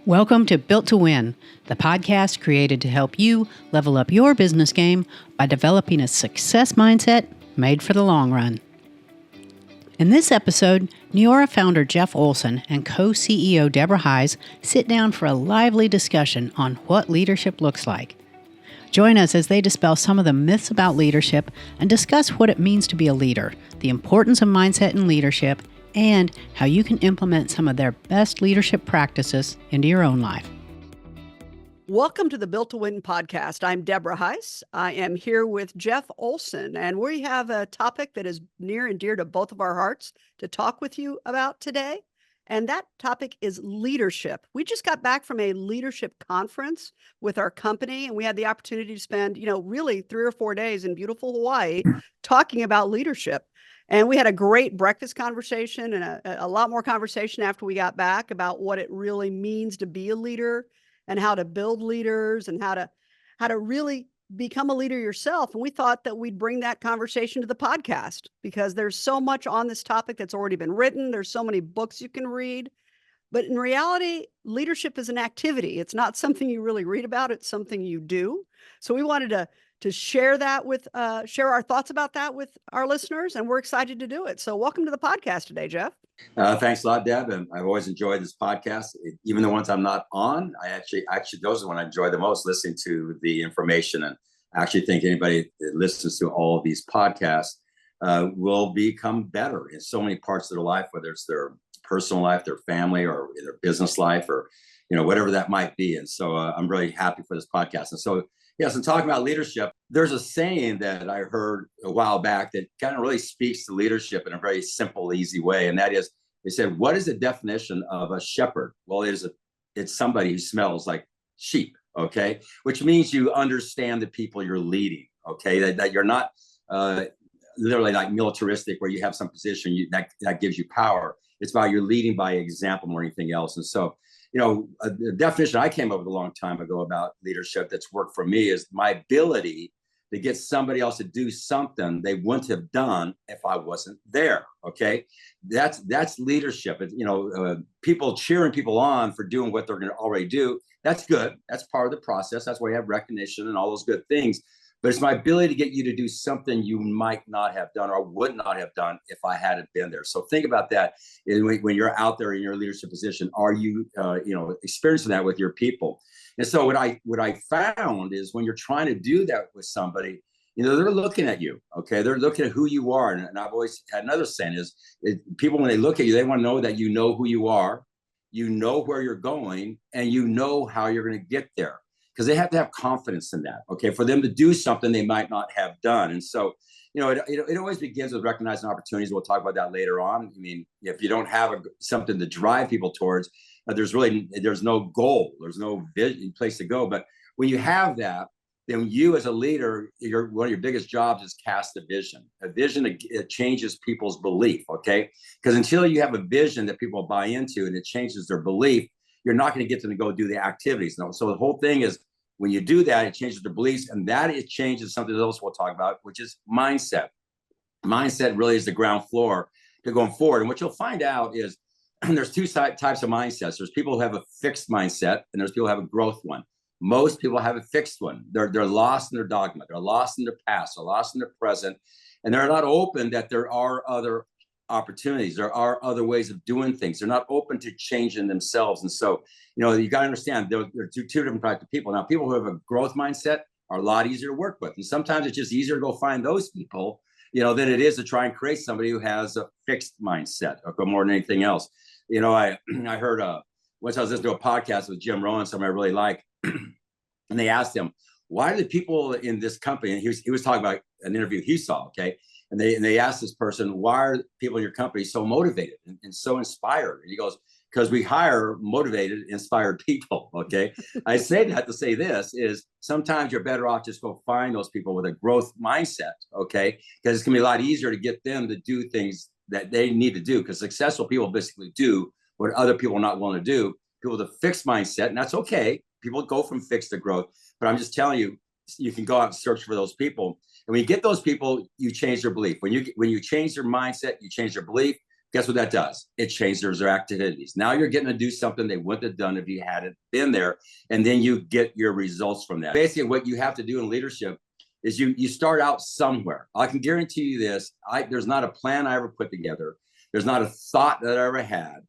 Welcome to Built to Win, the podcast created to help you level up your business game by developing a success mindset made for the long run. In this episode, Neora founder Jeff Olson and co-CEO Deborah Heisz sit down for a lively discussion on what leadership looks like. Join us as they dispel some of the myths about leadership and discuss what it means to be a leader, the importance of mindset in leadership, and how you can implement some of their best leadership practices into your own life. Welcome to the Built to Win podcast. I'm Deborah Heisz. I am here with Jeff Olson, and we have a topic that is near and dear to both of our hearts to talk with you about today. And that topic is leadership. We just got back from a leadership conference with our company, and we had the opportunity to spend, really 3 or 4 days in beautiful Hawaii talking about leadership. And we had a great breakfast conversation and a lot more conversation after we got back about what it really means to be a leader and how to build leaders and how to really become a leader yourself. And we thought that we'd bring that conversation to the podcast because there's so much on this topic that's already been written. There's so many books you can read. But in reality, leadership is an activity. It's not something you really read about. It's something you do. So we wanted to share that with share our thoughts about that with our listeners, and we're excited to do it. So welcome to the podcast today, Jeff. Thanks a lot, Deb. And I've always enjoyed this podcast. Even the ones I'm not on, I actually those are the ones I enjoy the most, listening to the information. And I actually think anybody that listens to all of these podcasts will become better in so many parts of their life, whether it's their personal life, their family, or their business life, or whatever that might be. And so I'm really happy for this podcast. And so yes, and talking about leadership, there's a saying that I heard a while back that kind of really speaks to leadership in a very simple, easy way. And that is, they said, what is the definition of a shepherd? Well, it's somebody who smells like sheep, okay? Which means you understand the people you're leading, okay? That you're not literally like militaristic where you have some position that gives you power. It's about you're leading by example more than anything else. And so, the definition I came up with a long time ago about leadership that's worked for me is my ability to get somebody else to do something they wouldn't have done if I wasn't there. Okay, that's leadership. People cheering people on for doing what they're going to already do. That's good. That's part of the process. That's why you have recognition and all those good things. But it's my ability to get you to do something you might not have done or would not have done if I hadn't been there. So think about that when you're out there in your leadership position. Are you, experiencing that with your people? And so what I found is when you're trying to do that with somebody, they're looking at you. Okay, they're looking at who you are. And I've always had another saying is, people when they look at you, they want to know that you know who you are, you know where you're going, and you know how you're going to get there. Because they have to have confidence in that, okay, for them to do something they might not have done. And so, it always begins with recognizing opportunities. We'll talk about that later on. I mean, if you don't have something to drive people towards, there's no goal, there's no place to go. But when you have that, then you as a leader, one of your biggest jobs is cast a vision. A vision, it changes people's belief, okay? Because until you have a vision that people buy into and it changes their belief, you're not going to get them to go do the activities. No. So the whole thing is, when you do that, it changes their beliefs, and that it changes something else we'll talk about, which is mindset. Mindset really is the ground floor to going forward. And what you'll find out is there's two types of mindsets. There's people who have a fixed mindset, and there's people who have a growth one. Most people have a fixed one. They're lost in their dogma. They're lost in their past. They're lost in their present, and they're not open that there are other opportunities. There are other ways of doing things. They're not open to changing themselves. And so, you got to understand there are two different types of people. Now, people who have a growth mindset are a lot easier to work with. And sometimes it's just easier to go find those people, than it is to try and create somebody who has a fixed mindset or more than anything else. I heard once I was listening to a podcast with Jim Rohn, somebody I really like, and they asked him, why do the people in this company, and he was talking about an interview he saw, okay? And they asked this person, why are people in your company so motivated and so inspired? And he goes, because we hire motivated, inspired people, okay? I say that to say this is sometimes you're better off just go find those people with a growth mindset, okay? Because it's going to be a lot easier to get them to do things that they need to do, because successful people basically do what other people are not willing to do. People with a fixed mindset, and that's okay. People go from fixed to growth. But I'm just telling you, you can go out and search for those people. And when you get those people, you change their belief. When you change their mindset, you change their belief. Guess what that does? It changes their activities. Now you're getting to do something they wouldn't have done if you hadn't been there. And then you get your results from that. Basically, what you have to do in leadership is you start out somewhere. I can guarantee you this. There's not a plan I ever put together. There's not a thought that I ever had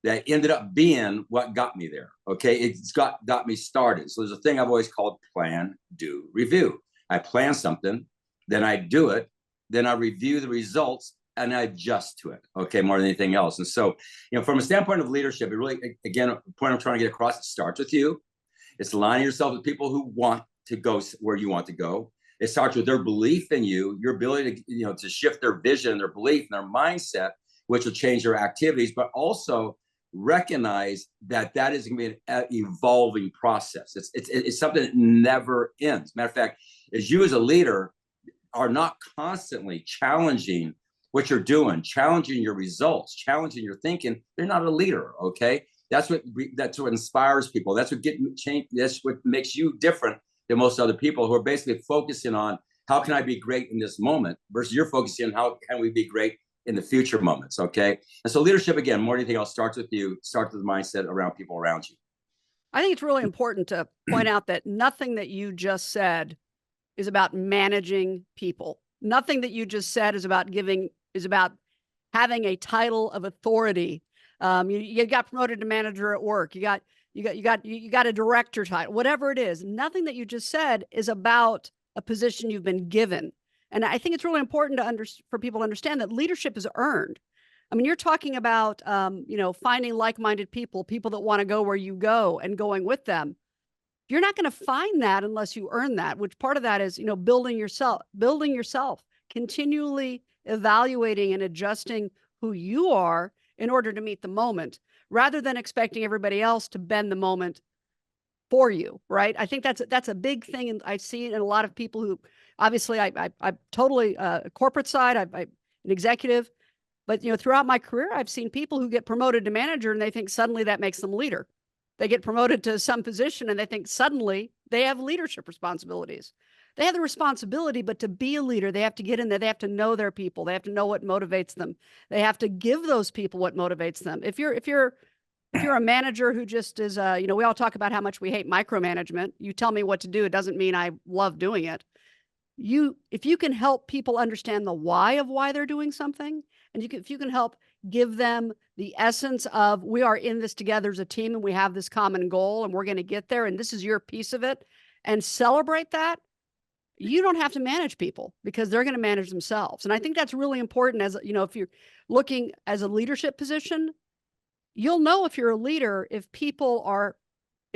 that ended up being what got me there. Okay. It's got me started. So there's a thing I've always called plan, do, review. I plan something, then I do it, then I review the results and I adjust to it. Okay. More than anything else. And so, from a standpoint of leadership, it really, again, the point I'm trying to get across, it starts with you. It's aligning yourself with people who want to go where you want to go. It starts with their belief in you, your ability to, to shift their vision, their belief, and their mindset, which will change their activities, but also recognize that is going to be an evolving process. It's something that never ends. Matter of fact, as you as a leader are not constantly challenging what you're doing, challenging your results, challenging your thinking, you're not a leader. Okay, that's what inspires people. That's what that's what makes you different than most other people who are basically focusing on how can I be great in this moment versus you're focusing on how can we be great in the future moments. Okay. And so leadership, again, more than anything else, starts with you, starts with the mindset around people around you. I think it's really important to point out that nothing that you just said is about managing people. Nothing that you just said is about having a title of authority. You got promoted to manager at work. You got a director title, whatever it is. Nothing that you just said is about a position you've been given. And I think it's really important for people to understand that leadership is earned. I mean, you're talking about, finding like-minded people that want to go where you go and going with them. You're not going to find that unless you earn that, which part of that is, building yourself, continually evaluating and adjusting who you are in order to meet the moment, rather than expecting everybody else to bend the moment for you, right? I think that's a big thing, and I see it in a lot of people who, obviously, I'm totally corporate side. I'm an executive, but throughout my career, I've seen people who get promoted to manager, and they think suddenly that makes them leader. They get promoted to some position, and they think suddenly they have leadership responsibilities. They have the responsibility, but to be a leader, they have to get in there. They have to know their people. They have to know what motivates them. They have to give those people what motivates them. If you're a manager who just is, we all talk about how much we hate micromanagement. You tell me what to do. It doesn't mean I love doing it. If you can help people understand the why of why they're doing something, and if you can help give them the essence of, we are in this together as a team and we have this common goal and we're going to get there and this is your piece of it, and celebrate that, you don't have to manage people because they're going to manage themselves. And I think that's really important as, if you're looking as a leadership position, you'll know if you're a leader, if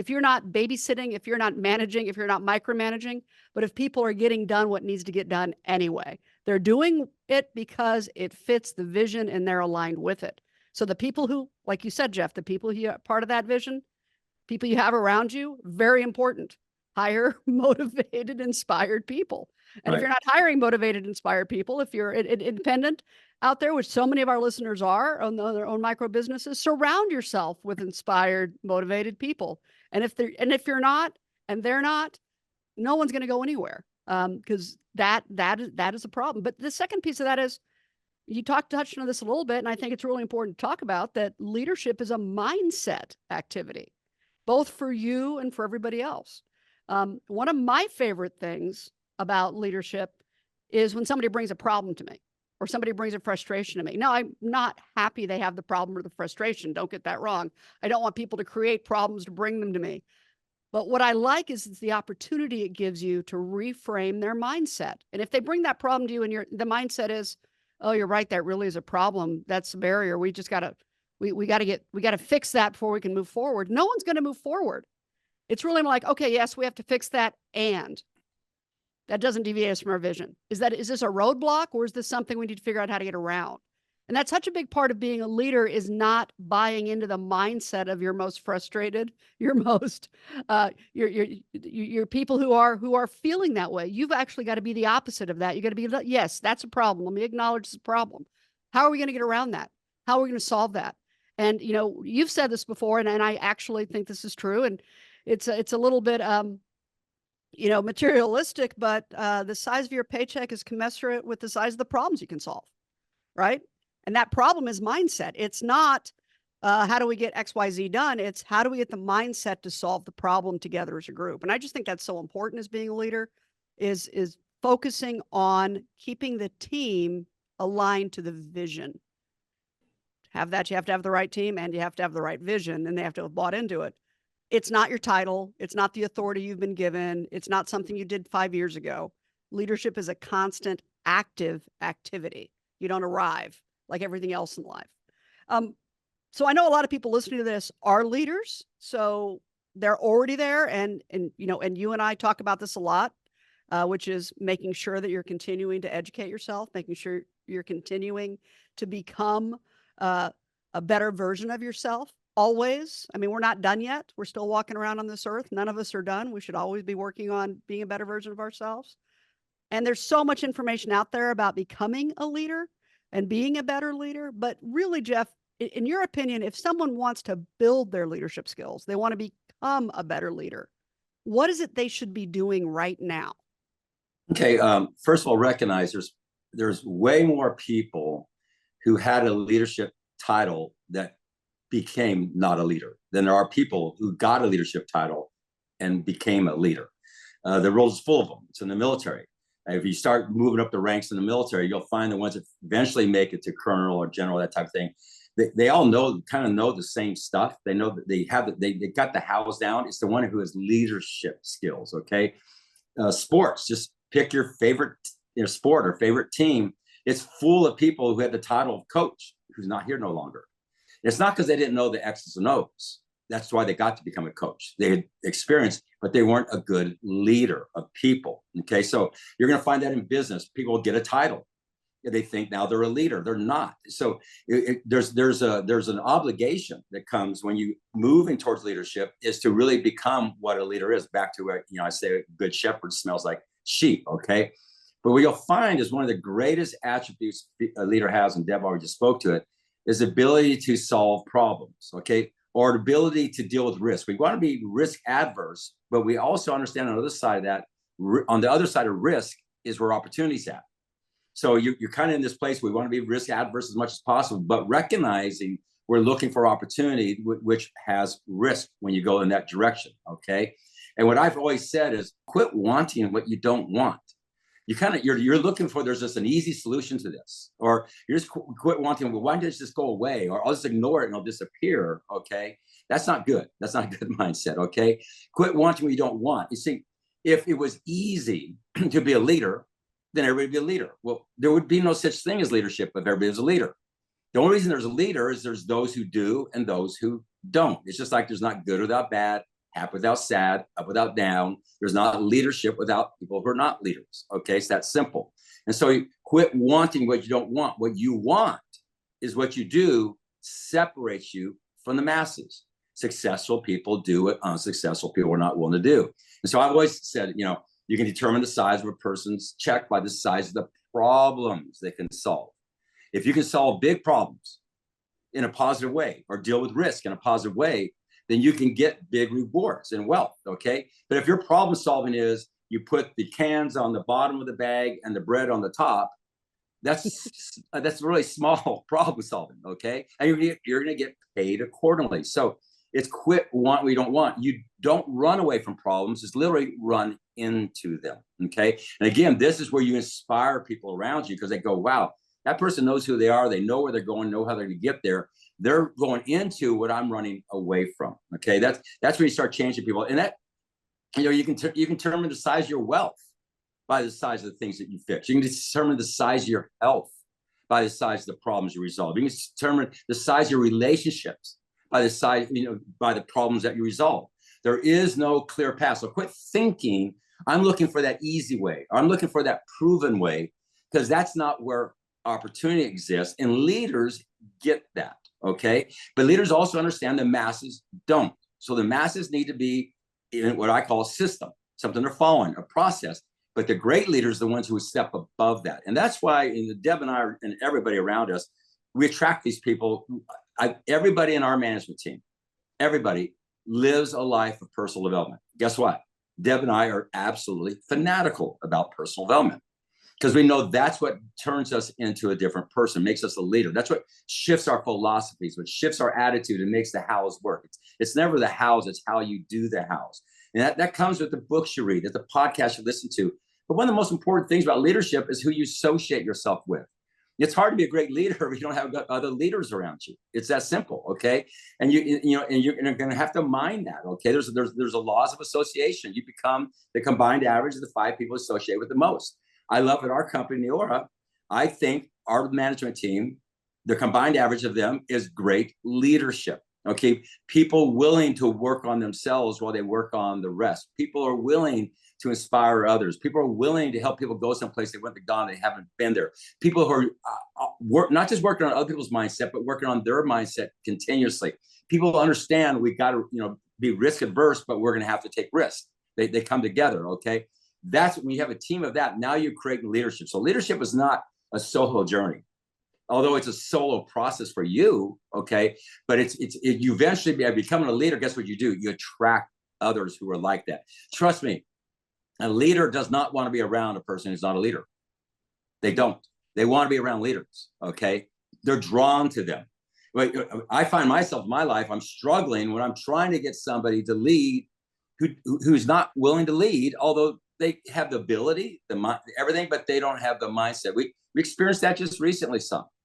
you're not babysitting, if you're not managing, if you're not micromanaging, but if people are getting done what needs to get done anyway. They're doing it because it fits the vision and they're aligned with it. So the people who, like you said, Jeff, the people who are part of that vision, people you have around you, very important. Hire motivated, inspired people. And If you're not hiring motivated, inspired people, if you're independent out there, which so many of our listeners are on their own micro businesses, surround yourself with inspired, motivated people. And if you're not, and they're not, no one's going to go anywhere, because that is a problem. But the second piece of that is, you touched on this a little bit, and I think it's really important to talk about that leadership is a mindset activity, both for you and for everybody else. One of my favorite things about leadership is when somebody brings a problem to me or somebody brings a frustration to me. Now, I'm not happy they have the problem or the frustration. Don't get that wrong. I don't want people to create problems to bring them to me. But what I like is the opportunity it gives you to reframe their mindset. And if they bring that problem to you and the mindset is, oh, you're right, that really is a problem. That's a barrier. We just got to fix that before we can move forward. No one's going to move forward. It's really like, okay, yes, we have to fix that, and that doesn't deviate us from our vision. Is this a roadblock, or is this something we need to figure out how to get around? And that's such a big part of being a leader, is not buying into the mindset of your most frustrated, your people who are feeling that way. You've actually got to be the opposite of that. You got to be, yes, that's a problem. Let me acknowledge the problem. How are we going to get around that? How are we going to solve that? And you've said this before, and I actually think this is true. And it's a little bit materialistic, but the size of your paycheck is commensurate with the size of the problems you can solve, right? And that problem is mindset. It's not how do we get XYZ done? It's how do we get the mindset to solve the problem together as a group? And I just think that's so important as being a leader is focusing on keeping the team aligned to the vision. You have to have the right team and you have to have the right vision, and they have to have bought into it. It's not your title. It's not the authority you've been given. It's not something you did 5 years ago. Leadership is a constant active activity. You don't arrive like everything else in life. So I know a lot of people listening to this are leaders, so they're already there. And you and I talk about this a lot, which is making sure that you're continuing to educate yourself, making sure you're continuing to become a better version of yourself. Always. I mean, we're not done yet. We're still walking around on this earth. None of us are done. We should always be working on being a better version of ourselves. And there's so much information out there about becoming a leader and being a better leader. But really, Jeff, in your opinion, if someone wants to build their leadership skills, they want to become a better leader, what is it they should be doing right now? Okay. First of all, recognize there's way more people who had a leadership title that became not a leader than there are people who got a leadership title and became a leader. The world is full of them. It's in the military. If you start moving up the ranks in the military, you'll find the ones that eventually make it to colonel or general, that type of thing. They all kind of know the same stuff. They know that they got the house down. It's the one who has leadership skills. Okay, sports. Just pick your favorite sport or favorite team. It's full of people who had the title of coach who's not here no longer. It's not because they didn't know the X's and O's. That's why they got to become a coach. They had experience, but they weren't a good leader of people. Okay, so you're going to find that in business. People get a title. They think now they're a leader. They're not. So there's an obligation that comes when you moving towards leadership is to really become what a leader is. Back to where I say a good shepherd smells like sheep. Okay, but what you'll find is one of the greatest attributes a leader has, and Deb already just spoke to it, is the ability to solve problems, okay? Or the ability to deal with risk. We want to be risk adverse, but we also understand on the other side of that, on the other side of risk is where opportunity's at. So you're kind of in this place where we want to be risk adverse as much as possible, but recognizing we're looking for opportunity, which has risk when you go in that direction, okay? And what I've always said is quit wanting what you don't want. You're looking for, there's just an easy solution to this, or you're just quit wanting, well, why don't it just go away, or I'll just ignore it and it'll disappear. Okay, that's not good. That's not a good mindset. Okay, quit wanting what you don't want. You see, if it was easy to be a leader, then everybody would be a leader. Well, there would be no such thing as leadership if everybody was a leader. The only reason there's a leader is there's those who do and those who don't. It's just like there's not good without bad, happy without sad, up without down. There's not leadership without people who are not leaders. Okay, it's that simple. And so you quit wanting what you don't want. What you want is what you do separates you from the masses. Successful people do what unsuccessful people are not willing to do. And so I've always said, you can determine the size of a person's check by the size of the problems they can solve. If you can solve big problems in a positive way or deal with risk in a positive way, then you can get big rewards and wealth, okay? But if your problem solving is you put the cans on the bottom of the bag and the bread on the top, that's really small problem solving, okay? And you're gonna get paid accordingly. So it's quit want what you don't want. You don't run away from problems, it's literally run into them, okay? And again, this is where you inspire people around you because they go, wow, that person knows who they are, they know where they're going, know how they're gonna get there. They're going into what I'm running away from. Okay, that's where you start changing people, and that you can determine the size of your wealth by the size of the things that you fix. You can determine the size of your health by the size of the problems you resolve. You can determine the size of your relationships by the size, by the problems that you resolve. There is no clear path. So quit thinking I'm looking for that easy way. Or I'm looking for that proven way, because that's not where opportunity exists. And leaders get that. Okay, but leaders also understand the masses don't. So the masses need to be in what I call a system, something they're following, a process. But the great leaders are the ones who step above that. And that's why Deb and I and everybody around us, we attract these people. Everybody in our management team, everybody lives a life of personal development. Guess what? Deb and I are absolutely fanatical about personal development. because we know that's what turns us into a different person, makes us a leader. That's what shifts our philosophies, what shifts our attitude and makes the hows work. It's never the hows, it's how you do the hows. And that comes with the books you read, the podcasts you listen to. But one of the most important things about leadership is who you associate yourself with. It's hard to be a great leader if you don't have other leaders around you. It's that simple, okay? And you're going to have to mind that, okay? There's a laws of association. You become the combined average of the 5 people associated with the most. I love at our company, Neora, I think our management team, the combined average of them is great leadership. Okay, people willing to work on themselves while they work on the rest. People are willing to inspire others. People are willing to help people go someplace they wouldn't have gone, they haven't been there. People who are not just working on other people's mindset, but working on their mindset continuously. People understand we got to be risk adverse, but we're going to have to take risks. They come together. Okay, that's when you have a team of that. Now you're creating leadership. So leadership is not a solo journey, although it's a solo process for you, okay? But you eventually, by becoming a leader, guess what you do? You attract others who are like that. Trust me, a leader does not want to be around a person who's not a leader. They don't. They want to be around leaders, okay? They're drawn to them. But I find myself in my life, I'm struggling when I'm trying to get somebody to lead who's not willing to lead, although they have the ability, everything, but they don't have the mindset. We experienced that just recently,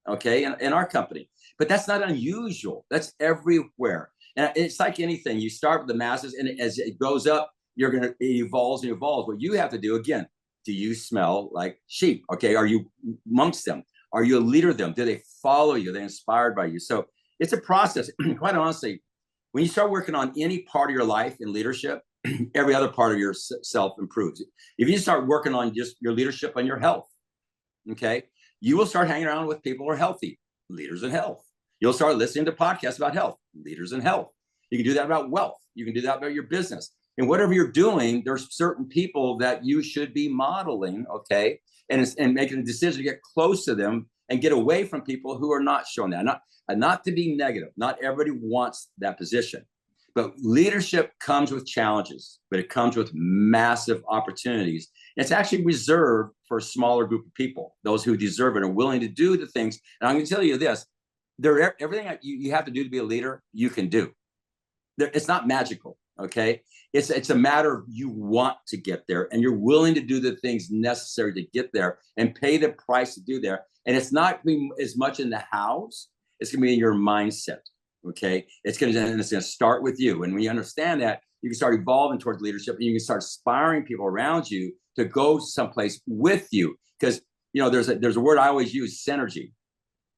okay, in our company. But that's not unusual. That's everywhere. And it's like anything. You start with the masses, and as it goes up, it evolves and evolves. What you have to do, again, do you smell like sheep? Okay, are you amongst them? Are you a leader of them? Do they follow you? Are they inspired by you? So it's a process. Quite honestly, when you start working on any part of your life in leadership, every other part of yourself improves. If you start working on just your leadership and your health, okay, you will start hanging around with people who are healthy, leaders in health. You'll start listening to podcasts about health, leaders in health. You can do that about wealth. You can do that about your business. And whatever you're doing, there's certain people that you should be modeling, okay, and making a decision to get close to them and get away from people who are not showing that. Not to be negative. Not everybody wants that position. But leadership comes with challenges, but it comes with massive opportunities. It's actually reserved for a smaller group of people, those who deserve it, are willing to do the things. And I'm going to tell you this, everything that you have to do to be a leader, you can do. It's not magical, okay? It's a matter of you want to get there, and you're willing to do the things necessary to get there and pay the price to do there. And it's not as much in the hows, it's going to be in your mindset. Okay, it's going to start with you, and when you understand that, you can start evolving towards leadership, and you can start inspiring people around you to go someplace with you. Because there's a word I always use: synergy.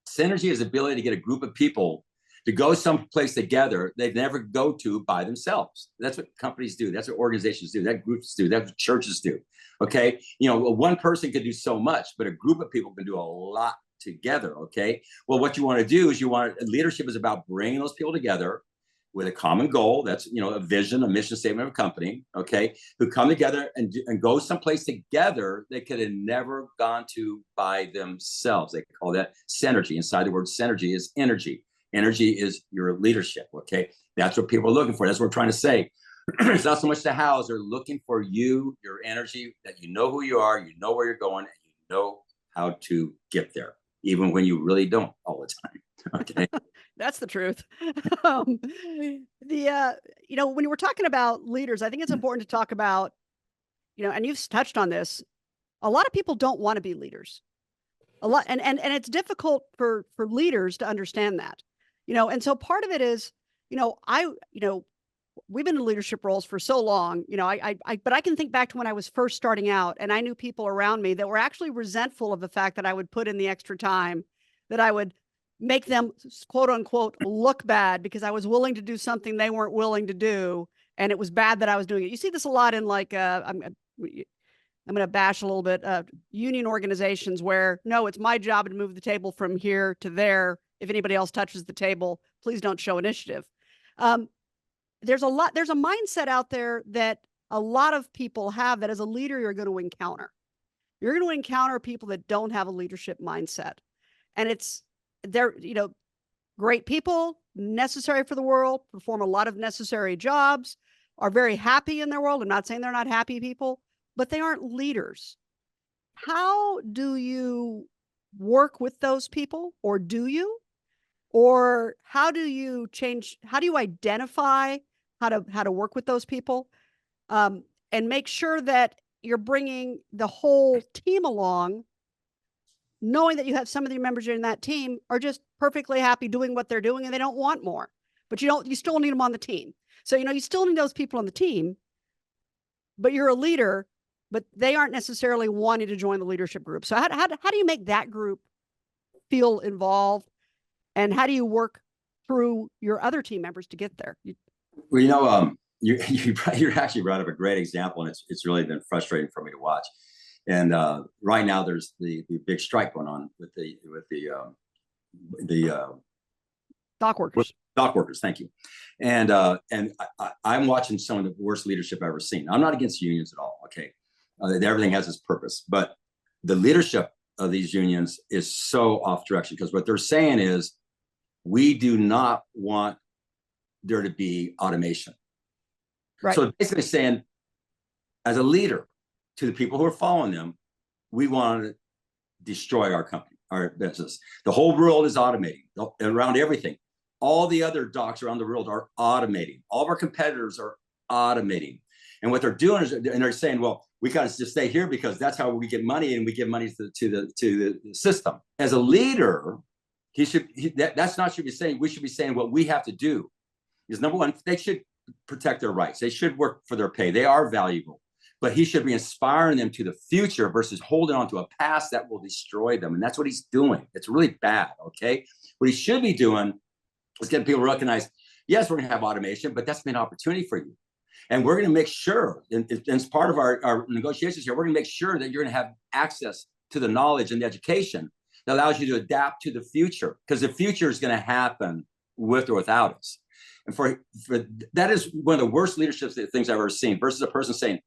Synergy is the ability to get a group of people to go someplace together they'd never go to by themselves. That's what companies do. That's what organizations do. That groups do. That's what churches do. Okay, one person can do so much, but a group of people can do a lot together. Okay, well, what you want to do is leadership is about bringing those people together with a common goal. That's a vision, a mission statement of a company. Okay, who come together and go someplace together they could have never gone to by themselves. They call that synergy. Inside the word synergy is energy. Energy is your leadership. Okay, that's what people are looking for. That's what we're trying to say. It's not so much the hows. They're looking for you, your energy, that you know who you are, you know where you're going, and you know how to get there, even when you really don't all the time. Okay. That's the truth. When we're talking about leaders, I think it's important to talk about, and you've touched on this, a lot of people don't want to be leaders. A lot, and it's difficult for leaders to understand that, and so part of it is, we've been in leadership roles for so long, but I can think back to when I was first starting out, and I knew people around me that were actually resentful of the fact that I would put in the extra time, that I would make them, quote unquote, look bad because I was willing to do something they weren't willing to do. And it was bad that I was doing it. You see this a lot in I'm going to bash a little bit, union organizations where, no, it's my job to move the table from here to there. If anybody else touches the table, please don't show initiative. There's a mindset out there that a lot of people have that as a leader, you're going to encounter. You're going to encounter people that don't have a leadership mindset. And they're, great people, necessary for the world, perform a lot of necessary jobs, are very happy in their world. I'm not saying they're not happy people, but they aren't leaders. how do you work with those people, or do you? Or how do you identify how to work with those people, and make sure that you're bringing the whole team along, knowing that you have some of the members in that team are just perfectly happy doing what they're doing and they don't want more, but you still need them on the team. So, you still need those people on the team, but you're a leader, but they aren't necessarily wanting to join the leadership group. So how do you make that group feel involved, and how do you work through your other team members to get there? Well, you actually brought up a great example, and it's really been frustrating for me to watch. And right now, there's the big strike going on with the dock workers. Dock workers, thank you. And I'm watching some of the worst leadership I've ever seen. I'm not against unions at all. Okay, everything has its purpose, but the leadership of these unions is so off direction, because what they're saying is, we do not want there to be automation. Right. So basically saying, as a leader to the people who are following them, we want to destroy our company, our business. The whole world is automating around everything. All the other docks around the world are automating. All of our competitors are automating. And what they're doing is, and they're saying, well, we got to just stay here because that's how we get money, and we give money to the system. As a leader, that's not should be saying. We should be saying what we have to do. Because number one, they should protect their rights. They should work for their pay. They are valuable. But he should be inspiring them to the future versus holding on to a past that will destroy them. And that's what he's doing. It's really bad, okay? What he should be doing is getting people to recognize, yes, we're going to have automation, but that's been an opportunity for you. And we're going to make sure, and as part of our negotiations here, we're going to make sure that you're going to have access to the knowledge and the education that allows you to adapt to the future, because the future is going to happen with or without us. And for that is one of the worst leadership things I've ever seen, versus a person saying,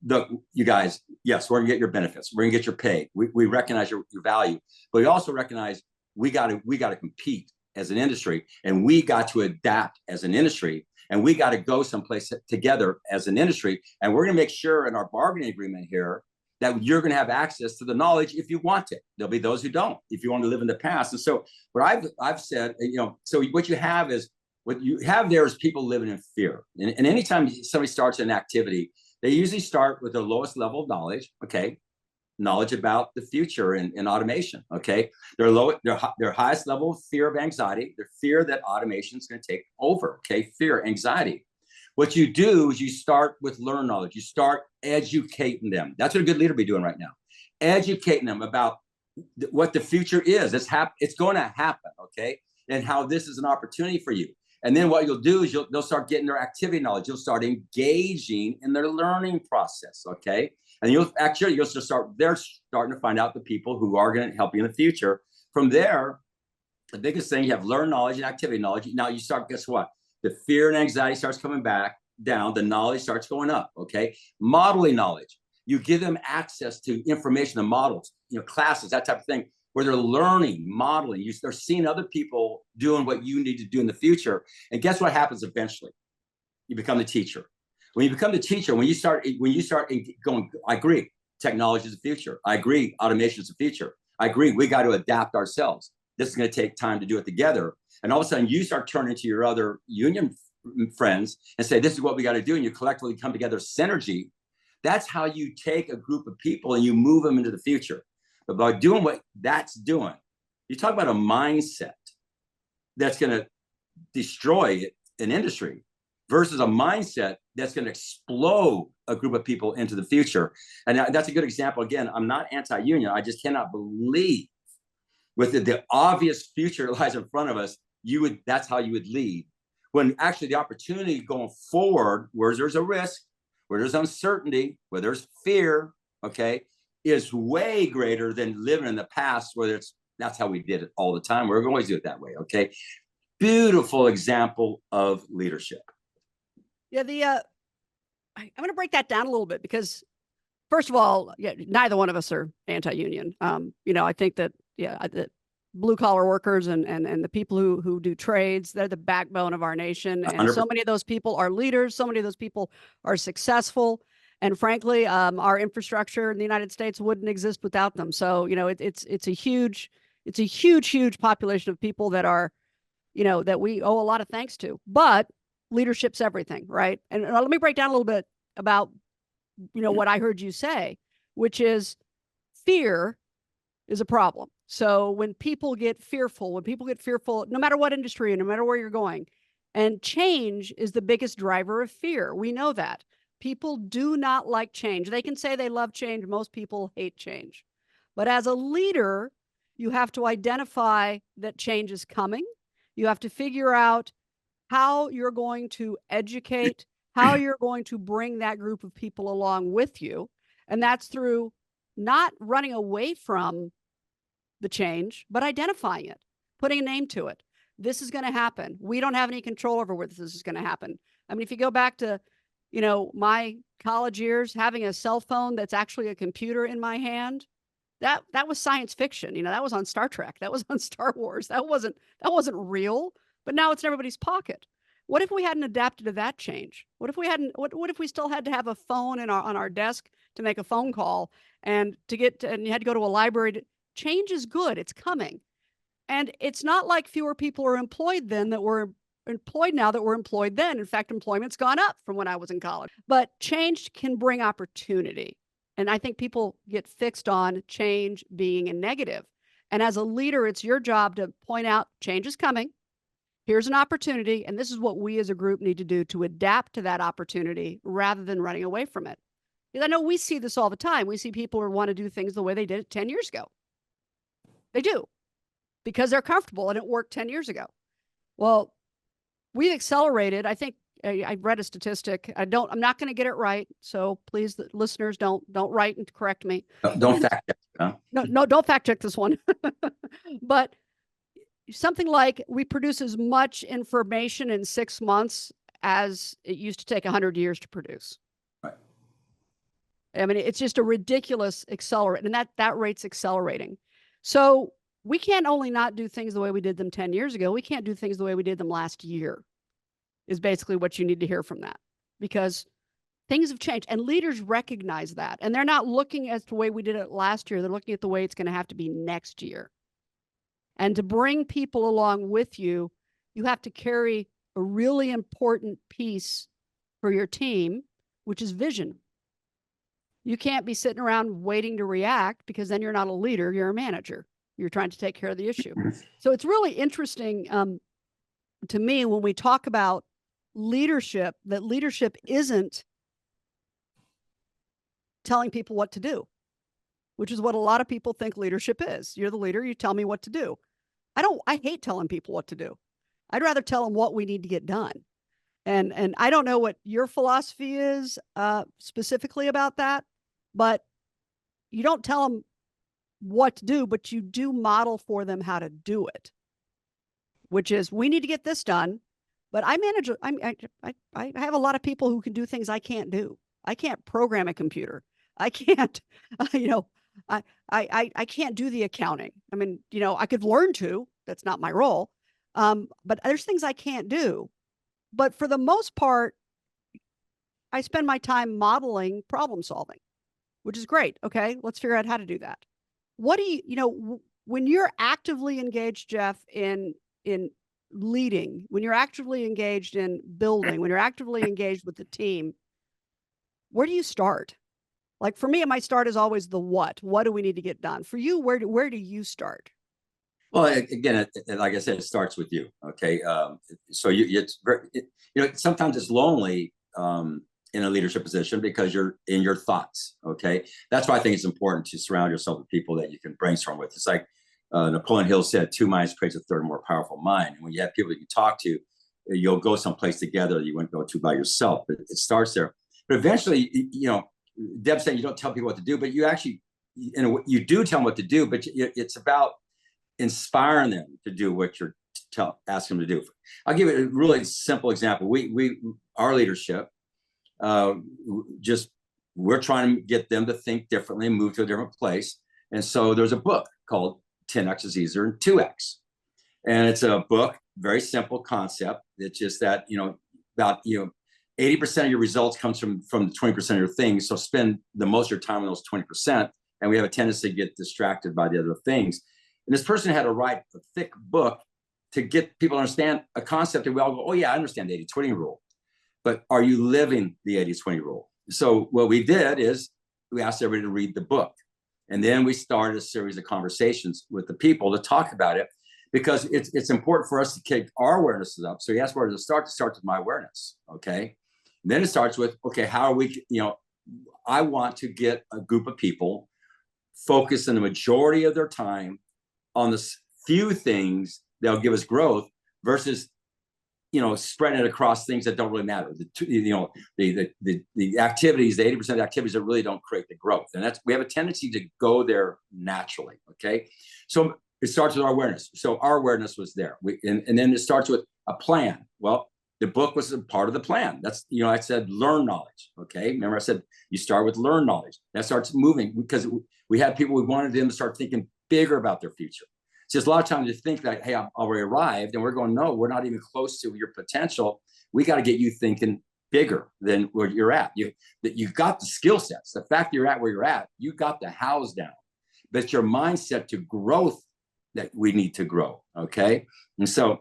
look, you guys, yes, we're going to get your benefits. We're going to get your pay. We recognize your value, but we also recognize we got to compete as an industry, and we got to adapt as an industry, and we got to go someplace together as an industry. And we're going to make sure in our bargaining agreement here that you're going to have access to the knowledge if you want it. There'll be those who don't, if you want to live in the past. And so what I've said, so what you have there is people living in fear. And anytime somebody starts an activity, they usually start with the lowest level of knowledge, okay? Knowledge about the future and automation, okay? Their highest level of fear of anxiety, their fear that automation is going to take over, okay? Fear, anxiety. What you do is you start with learn knowledge. You start educating them. That's what a good leader be doing right now. Educating them about what the future is. It's going to happen, okay? And how this is an opportunity for you. And then what you'll do is they'll start getting their activity knowledge. You'll start engaging in their learning process, okay? And they're starting to find out the people who are going to help you in the future. From there, the biggest thing, you have learn knowledge and activity knowledge. Now you start, guess what? The fear and anxiety starts coming back down. The knowledge starts going up, okay? Modeling knowledge. You give them access to information and models, classes, that type of thing, where they're learning, modeling. They're seeing other people doing what you need to do in the future. And guess what happens eventually? You become the teacher. When you become the teacher, when you start going, I agree, technology is the future. I agree, automation is the future. I agree, we got to adapt ourselves. This is going to take time to do it together. And all of a sudden, you start turning to your other union friends and say, this is what we got to do. And you collectively come together, synergy. That's how you take a group of people and you move them into the future. But by doing what that's doing, you talk about a mindset that's going to destroy an industry versus a mindset that's going to explode a group of people into the future. And that's a good example. Again, I'm not anti-union. I just cannot believe with the obvious future that lies in front of us, that's how you would lead. When actually the opportunity going forward, where there's a risk, where there's uncertainty, where there's fear, okay, is way greater than living in the past where that's how we did it all the time. We're going to always do it that way, okay? Beautiful example of leadership. Yeah, I'm going to break that down a little bit because, first of all, neither one of us are anti-union. I think that, that blue collar workers and the people who do trades, they're the backbone of our nation. And 100%. So many of those people are leaders. So many of those people are successful. And frankly, our infrastructure in the United States wouldn't exist without them. So, it's a huge population of people that are, that we owe a lot of thanks to. But leadership's everything, right? And let me break down a little bit about, what I heard you say, which is fear is a problem. So when people get fearful, no matter what industry and no matter where you're going, and change is the biggest driver of fear. We know that. People do not like change. They can say they love change. Most people hate change. But as a leader, you have to identify that change is coming. You have to figure out how you're going to educate, how you're going to bring that group of people along with you. And that's through not running away from the change, but identifying it, putting a name to it. This is going to happen. We don't have any control over where this is going to happen. I mean, if you go back to, my college years, having a cell phone that's actually a computer in my hand, that was science fiction. That was on Star Trek. That was on Star Wars. That wasn't real. But now it's in everybody's pocket. What if we hadn't adapted to that change? What if we still had to have a phone on our desk to make a phone call, and and you had to go to a library? Change is good. It's coming. And it's not like fewer people are employed then that were employed now that were employed then. In fact, employment's gone up from when I was in college. But change can bring opportunity. And I think people get fixed on change being a negative. And as a leader, it's your job to point out change is coming. Here's an opportunity. And this is what we as a group need to do to adapt to that opportunity rather than running away from it. Because I know we see this all the time. We see people who want to do things the way they did it 10 years ago. They do, because they're comfortable and it worked 10 years ago. Well, we've accelerated. I think I read a statistic. I'm not going to get it right. So please, the listeners, don't write and correct me. Don't fact check. Huh? No, don't fact check this one. But something like we produce as much information in 6 months as it used to take 100 years to produce. Right. I mean, it's just a ridiculous accelerate, and that rate's accelerating. So we can't only not do things the way we did them 10 years ago. We can't do things the way we did them last year, is basically what you need to hear from that, because things have changed and leaders recognize that. And they're not looking at the way we did it last year. They're looking at the way it's going to have to be next year. And to bring people along with you, you have to carry a really important piece for your team, which is vision. You can't be sitting around waiting to react, because then you're not a leader, you're a manager. You're trying to take care of the issue. So it's really interesting to me when we talk about leadership, that leadership isn't telling people what to do, which is what a lot of people think leadership is. You're the leader, you tell me what to do. I hate telling people what to do. I'd rather tell them what we need to get done. And I don't know what your philosophy is specifically about that, but you don't tell them what to do, but you do model for them how to do it, which is, we need to get this done. But I have a lot of people who can do things I can't do. I can't program a computer. I can't, I can't do the accounting. I mean, I could learn to, that's not my role. But there's things I can't do. But for the most part, I spend my time modeling problem solving, which is great. Okay, let's figure out how to do that. What do when you're actively engaged, Jeff, in leading, when you're actively engaged in building, when you're actively engaged with the team, where do you start? Like for me, my start is always the what. What do we need to get done? For you, where do you start? Well, again, like I said, it starts with you. Okay, so sometimes it's lonely in a leadership position because you're in your thoughts. Okay, that's why I think it's important to surround yourself with people that you can brainstorm with. It's like Napoleon Hill said, 2 minds creates a third more powerful mind. And when you have people that you talk to, you'll go someplace together you wouldn't go to by yourself. But it starts there. But eventually, Deb's saying you don't tell people what to do, but you actually, you do tell them what to do. But it's about inspiring them to do what you're asking them to do. I'll give it a really simple example. Our leadership, we're trying to get them to think differently and move to a different place. And so there's a book called 10X is easier than 2X. And it's a book, very simple concept. It's just that, about, 80% of your results comes from the 20% of your things. So spend the most of your time on those 20%. And we have a tendency to get distracted by the other things. And this person had to write a thick book to get people to understand a concept that we all go, oh yeah, I understand the 80-20 rule. But are you living the 80-20 rule? So what we did is we asked everybody to read the book. And then we started a series of conversations with the people to talk about it, because it's important for us to kick our awarenesses up. So he asked where to start. It starts with my awareness, okay? And then it starts with, okay, how are we, I want to get a group of people focusing the majority of their time on the few things that'll give us growth versus, spreading it across things that don't really matter. The activities, the 80% of the activities that really don't create the growth. And we have a tendency to go there naturally, okay? So it starts with our awareness. So our awareness was there. And then it starts with a plan. Well, the book was a part of the plan. That's, I said, learn knowledge. Okay. Remember I said, you start with learn knowledge. That starts moving, because we had people, we wanted them to start thinking bigger about their future. It's just a lot of times you think that, hey, I've already arrived, and we're going, no, we're not even close to your potential. We got to get you thinking bigger than where you're at. You've got the skill sets. The fact you're at where you're at, you got the hows down, but it's your mindset to growth that we need to grow. Okay. And so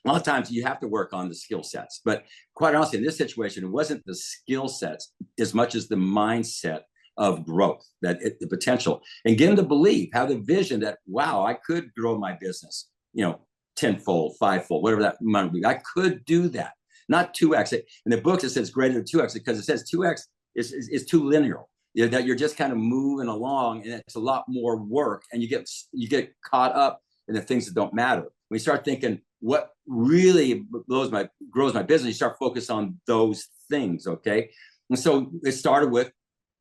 a lot of times you have to work on the skill sets, but quite honestly, in this situation, it wasn't the skill sets as much as the mindset of growth, the potential, and get them to believe, have the vision that, wow, I could grow my business, tenfold, fivefold, whatever that might be. I could do that, not 2x. In the book, it says greater than 2x because it says 2x is too linear. That you're just kind of moving along, and it's a lot more work, and you get caught up in the things that don't matter. When you start thinking what really grows my business, you start focus on those things, okay? And so it started with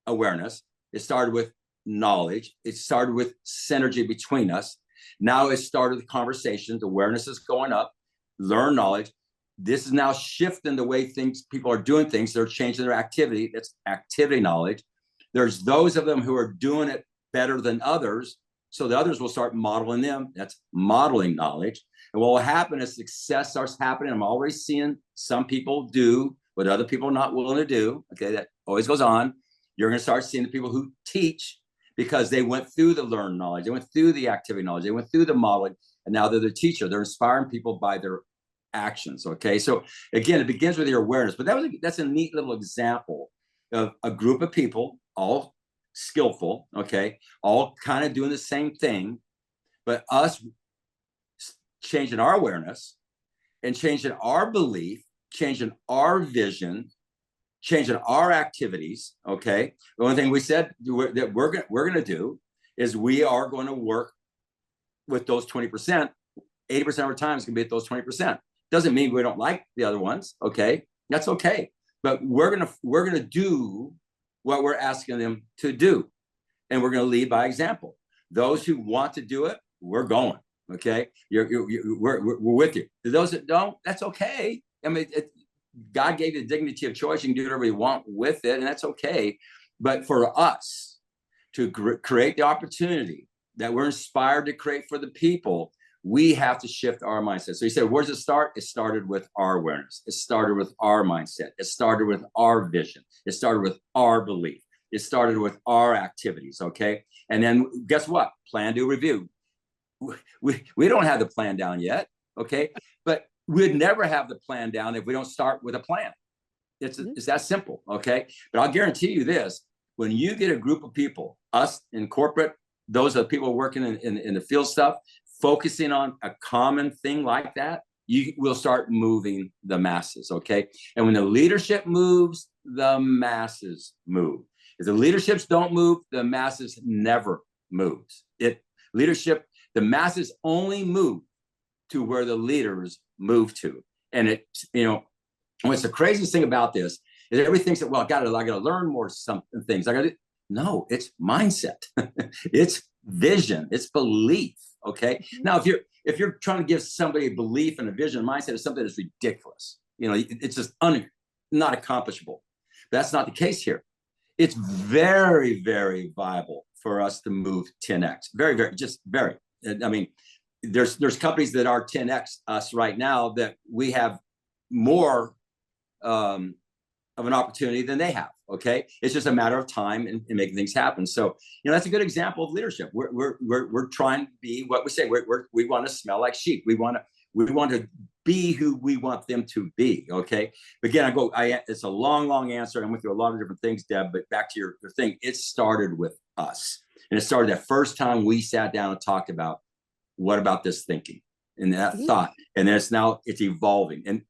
awareness. It started with knowledge. It started with synergy between us. Now it started with conversations. Awareness is going up. Learn knowledge. This is now shifting the way people are doing things. They're changing their activity. That's activity knowledge. There's those of them who are doing it better than others. So the others will start modeling them. That's modeling knowledge. And what will happen is success starts happening. I'm already seeing some people do what other people are not willing to do. Okay, that always goes on. You're going to start seeing the people who teach because they went through the learned knowledge. They went through the activity knowledge. They went through the modeling. And now they're the teacher. They're inspiring people by their actions. Okay, so again, it begins with your awareness. But that's a neat little example of a group of people, all skillful, okay, all kind of doing the same thing, but us changing our awareness and changing our belief, changing our vision, changing our activities, okay? The only thing we said that we're going to do is we are going to work with those 20%. 80% of our time is going to be at those 20%. Doesn't mean we don't like the other ones, okay? That's okay. But we're going to do what we're asking them to do. And we're going to lead by example. Those who want to do it, we're going, okay? We're with you. To those that don't, that's okay. I mean, God gave you the dignity of choice. You can do whatever you want with it, and that's okay. But for us to create the opportunity that we're inspired to create for the people, we have to shift our mindset. So you said, where does it start? It started with our awareness. It started with our mindset. It started with our vision. It started with our belief. It started with our activities, okay? And then guess what? Plan, do, review. We don't have the plan down yet, okay? But we'd never have the plan down if we don't start with a plan. It's that simple, okay? But I'll guarantee you this, when you get a group of people, us in corporate, those are the people working in the field stuff, focusing on a common thing like that, you will start moving the masses, okay? And when the leadership moves, the masses move. If the leaderships don't move, the masses never moves. The masses only move to where the leaders move to. And what's the craziest thing about this is everybody thinks that, well, I gotta learn more something things. No, it's mindset. It's vision, it's belief. Okay. Now, if you're trying to give somebody a belief and a vision and mindset of something that's ridiculous, it's just not accomplishable. But that's not the case here. It's very, very viable for us to move 10x. Very, very, just very. I mean, there's companies that are 10x us right now that we have more of an opportunity than they have. Okay, it's just a matter of time and making things happen. So that's a good example of leadership. We're trying to be what we say. We want to smell like sheep. We want to be who we want them to be. Okay, but again, it's a long answer. I'm with you a lot of different things, Deb. But back to your thing, it started with us, and it started that first time we sat down and talked about what about this thinking and that thought, and then it's evolving. And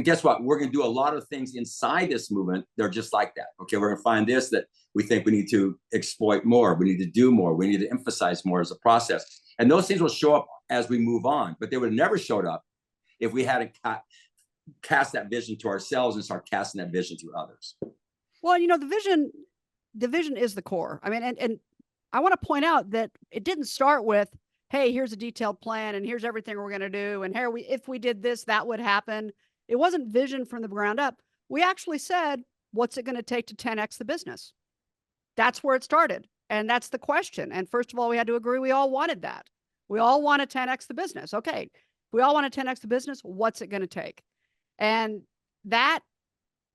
guess what? We're going to do a lot of things inside this movement. They're just like that. Okay, we're going to find this that we think we need to exploit more. We need to do more. We need to emphasize more as a process. And those things will show up as we move on, but they would have never showed up if we hadn't cast that vision to ourselves and start casting that vision to others. Well, the vision is the core. I mean, and I want to point out that it didn't start with, hey, here's a detailed plan and here's everything we're going to do. And if we did this, that would happen. It wasn't vision from the ground up. We actually said, what's it going to take to 10X the business? That's where it started. And that's the question. And first of all, we had to agree we all wanted that. We all want to 10X the business. Okay, we all want to 10X the business. What's it going to take? And that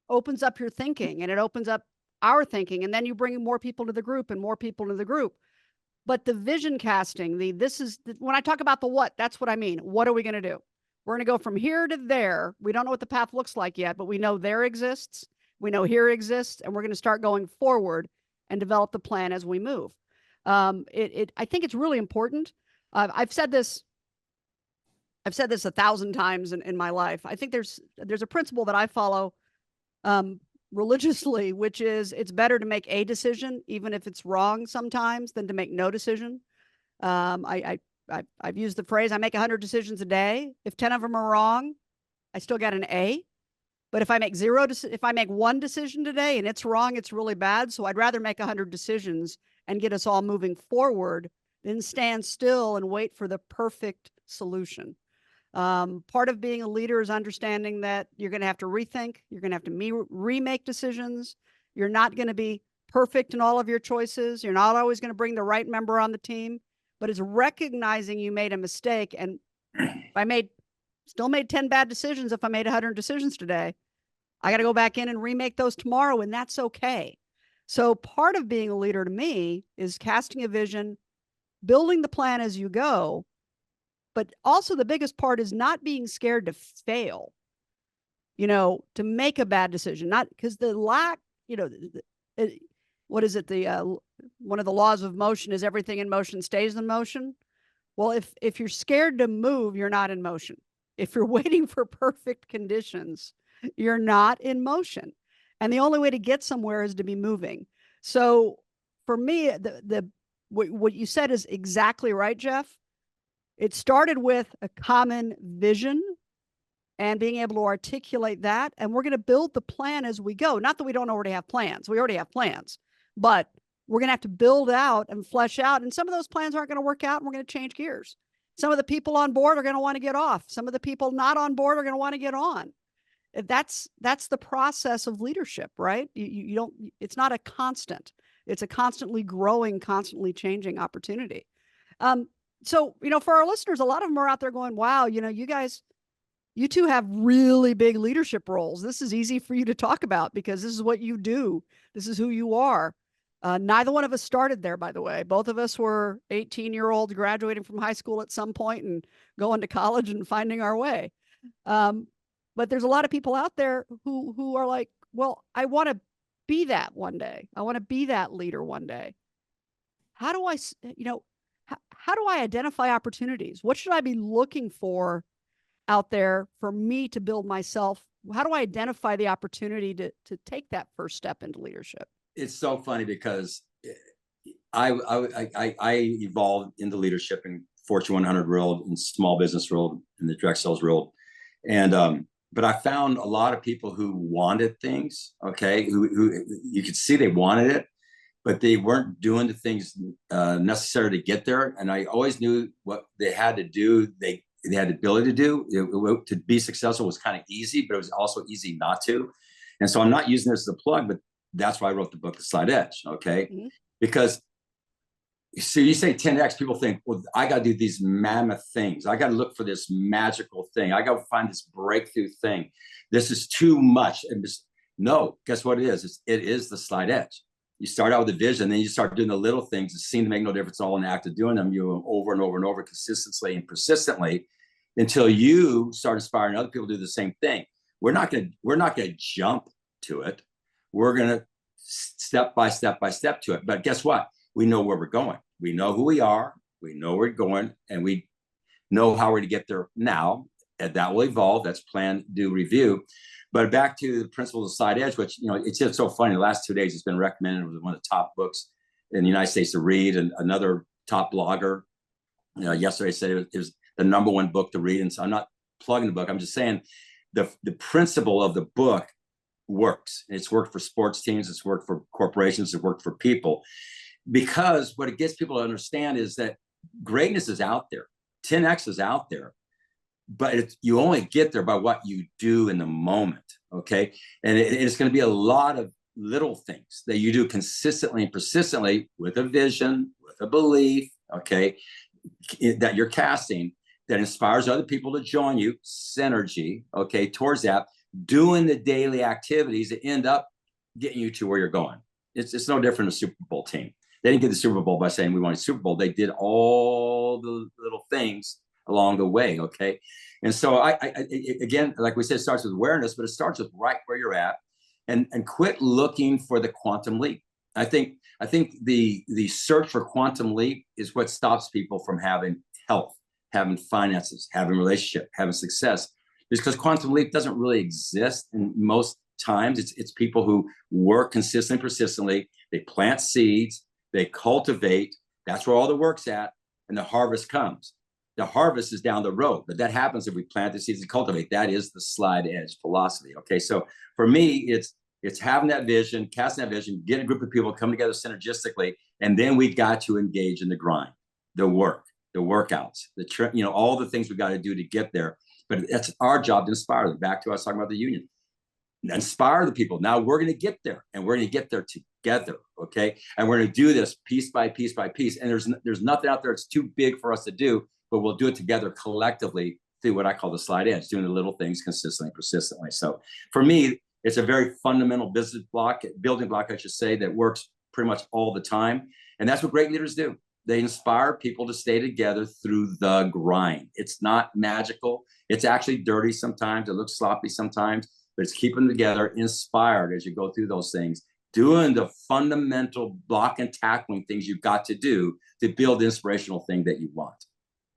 opens up your thinking, and it opens up our thinking. And then you bring more people to the group and more people to the group. But the vision casting, when I talk about the what, that's what I mean. What are we going to do? We're going to go from here to there. We don't know what the path looks like yet, but we know there exists. We know here exists, and we're going to start going forward and develop the plan as we move. I think it's really important. I've said this 1,000 times in my life. I think there's a principle that I follow religiously, which is it's better to make a decision, even if it's wrong sometimes, than to make no decision. I've used the phrase, I make 100 decisions a day. If 10 of them are wrong, I still got an A. But if I make one decision today and it's wrong, it's really bad. So I'd rather make 100 decisions and get us all moving forward than stand still and wait for the perfect solution. Part of being a leader is understanding that you're going to have to rethink. You're going to have to remake decisions. You're not going to be perfect in all of your choices. You're not always going to bring the right member on the team, but it's recognizing you made a mistake. And if I still made 10 bad decisions, if I made 100 decisions today, I got to go back in and remake those tomorrow, and that's okay. So part of being a leader to me is casting a vision, building the plan as you go. But also the biggest part is not being scared to fail, to make a bad decision, not because what is it? One of the laws of motion is everything in motion stays in motion. Well, if you're scared to move, you're not in motion. If you're waiting for perfect conditions, you're not in motion. And the only way to get somewhere is to be moving. So for me, what you said is exactly right, Jeff. It started with a common vision and being able to articulate that. And we're going to build the plan as we go. Not that we don't already have plans. We already have plans, but we're going to have to build out and flesh out. And some of those plans aren't going to work out, and we're going to change gears. Some of the people on board are going to want to get off. Some of the people not on board are going to want to get on. That's the process of leadership, right? It's not a constant. It's a constantly growing, constantly changing opportunity. So, for our listeners, a lot of them are out there going, wow, you two have really big leadership roles. This is easy for you to talk about because this is what you do. This is who you are. Neither one of us started there, by the way. Both of us were 18-year-olds graduating from high school at some point and going to college and finding our way. But there's a lot of people out there who are like, well, I want to be that one day. I want to be that leader one day. How do I, how do I identify opportunities? What should I be looking for out there for me to build myself? How do I identify the opportunity to take that first step into leadership? It's so funny because I evolved into leadership in Fortune 100 world, in small business world, in the direct sales world. And, but I found a lot of people who wanted things, okay, who you could see they wanted it, but they weren't doing the things necessary to get there. And I always knew what they had to do. They had the ability to do. To be successful was kind of easy, but it was also easy not to. And so I'm not using this as a plug, but that's why I wrote the book, The Slight Edge, okay? Mm-hmm. Because so you say 10X, people think, well, I got to do these mammoth things. I got to look for this magical thing. I got to find this breakthrough thing. This is too much. No, guess what it is? It is the slight edge. You start out with a vision, then you start doing the little things that seem to make no difference, all in the act of doing them. You do them over and over and over, consistently and persistently, until you start inspiring other people to do the same thing. We're not gonna jump to it. We're gonna step by step to it. But guess what? We know where we're going. We know who we are. We know where we're going, and we know how we're to get there now. And that will evolve. That's plan, do, review. But back to the principle of the slight edge, which, it's just so funny. The last 2 days, it's been recommended as one of the top books in the United States to read. And another top blogger, yesterday said it was the number one book to read. And so I'm not plugging the book. I'm just saying the principle of the book works. It's worked for sports teams. It's worked for corporations. It's worked for people. Because what it gets people to understand is that greatness is out there. 10X is out there. But you only get there by what you do in the moment, okay? And it's going to be a lot of little things that you do consistently and persistently with a vision, with a belief, okay, that you're casting that inspires other people to join you, synergy, okay, towards that, doing the daily activities that end up getting you to where you're going. It's no different than a Super Bowl team. They didn't get the Super Bowl by saying we want a Super Bowl. They did all the little things along the way, okay? And so I again, like we said, it starts with awareness, but it starts with right where you're at, and quit looking for the quantum leap. I think the search for quantum leap is what stops people from having health, having finances, having relationship, having success. It's because quantum leap doesn't really exist, and most times it's people who work consistently, persistently. They plant seeds, they cultivate. That's where all the work's at, and the harvest comes. The harvest is down the road, but that happens if we plant the seeds and cultivate. That is the slide edge philosophy. Okay, so for me, it's having that vision, casting that vision, getting a group of people come together synergistically, and then we got to engage in the grind, the work, the workouts, all the things we got to do to get there. But that's our job to inspire them. Back to us talking about the union. Inspire the people. Now we're going to get there, and we're going to get there together, okay? And we're going to do this piece by piece by piece. And there's nothing out there that's too big for us to do, but we'll do it together collectively through what I call the slide edge, doing the little things consistently, persistently. So for me, it's a very fundamental building block, I should say, that works pretty much all the time. And that's what great leaders do. They inspire people to stay together through the grind. It's not magical. It's actually dirty sometimes. It looks sloppy sometimes, but it's keeping them together, inspired as you go through those things, doing the fundamental block and tackling things you've got to do to build the inspirational thing that you want.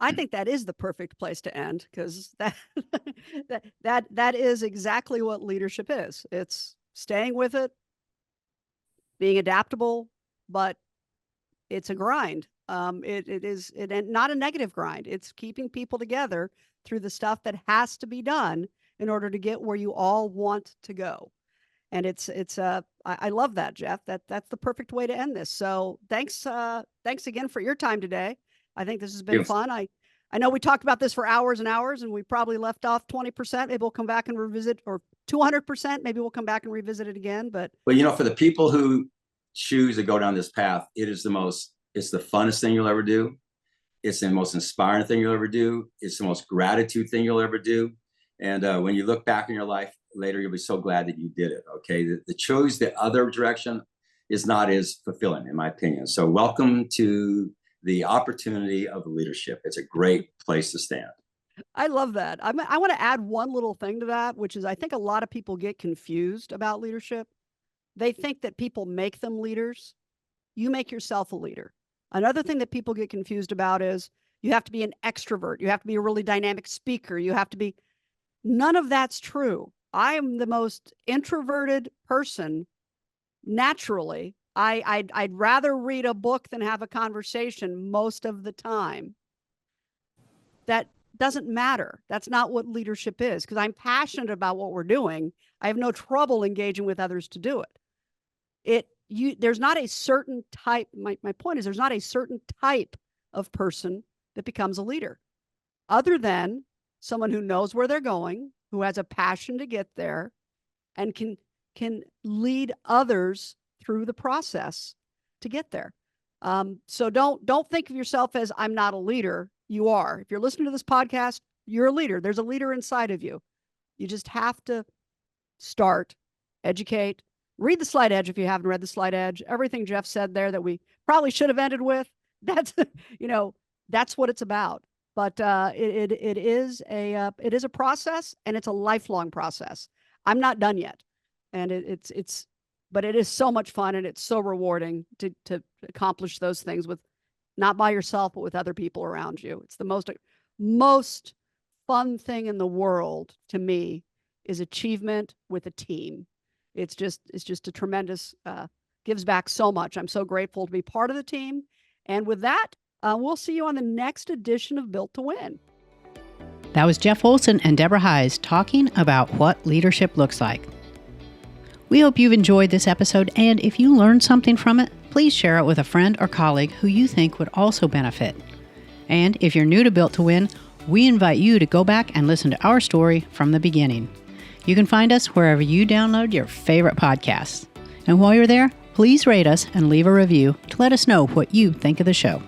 I think that is the perfect place to end, because that is exactly what leadership is. It's staying with it, being adaptable, but it's a grind. It is not a negative grind. It's keeping people together through the stuff that has to be done in order to get where you all want to go. And I love that, Jeff. That's the perfect way to end this. So thanks again for your time today. I think this has been fun. I know we talked about this for hours and hours, and we probably left off 20%. Maybe we'll come back and revisit, or 200%. Maybe we'll come back and revisit it again. But for the people who choose to go down this path, it's the funnest thing you'll ever do. It's the most inspiring thing you'll ever do. It's the most gratitude thing you'll ever do. And when you look back in your life later, you'll be so glad that you did it. Okay, the choice, the other direction, is not as fulfilling, in my opinion. So welcome to the opportunity of leadership. It's a great place to stand. I love that. I want to add one little thing to that, which is I think a lot of people get confused about leadership. They think that people make them leaders. You make yourself a leader. Another thing that people get confused about is you have to be an extrovert. You have to be a really dynamic speaker. You have to be. None of that's true. I am the most introverted person naturally. I'd rather read a book than have a conversation most of the time. That doesn't matter. That's not what leadership is, because I'm passionate about what we're doing. I have no trouble engaging with others to do it. There's not a certain type. My point is, there's not a certain type of person that becomes a leader, other than someone who knows where they're going, who has a passion to get there, and can lead others through the process to get there. So don't think of yourself as, I'm not a leader. You are. If you're listening to this podcast, you're a leader. There's a leader inside of you. You just have to start educate, read the Slight Edge if you haven't read the Slight Edge. Everything Jeff said there that we probably should have ended with, that's, that's what it's about. But it is a process, and it's a lifelong process. I'm not done yet, and but it is so much fun, and it's so rewarding to accomplish those things with, not by yourself, but with other people around you. It's the most fun thing in the world to me is achievement with a team. It's just a tremendous, gives back so much. I'm so grateful to be part of the team. And with that, we'll see you on the next edition of Built to Win. That was Jeff Olson and Deborah Heisz talking about what leadership looks like. We hope you've enjoyed this episode, and if you learned something from it, please share it with a friend or colleague who you think would also benefit. And if you're new to Built to Win, we invite you to go back and listen to our story from the beginning. You can find us wherever you download your favorite podcasts. And while you're there, please rate us and leave a review to let us know what you think of the show.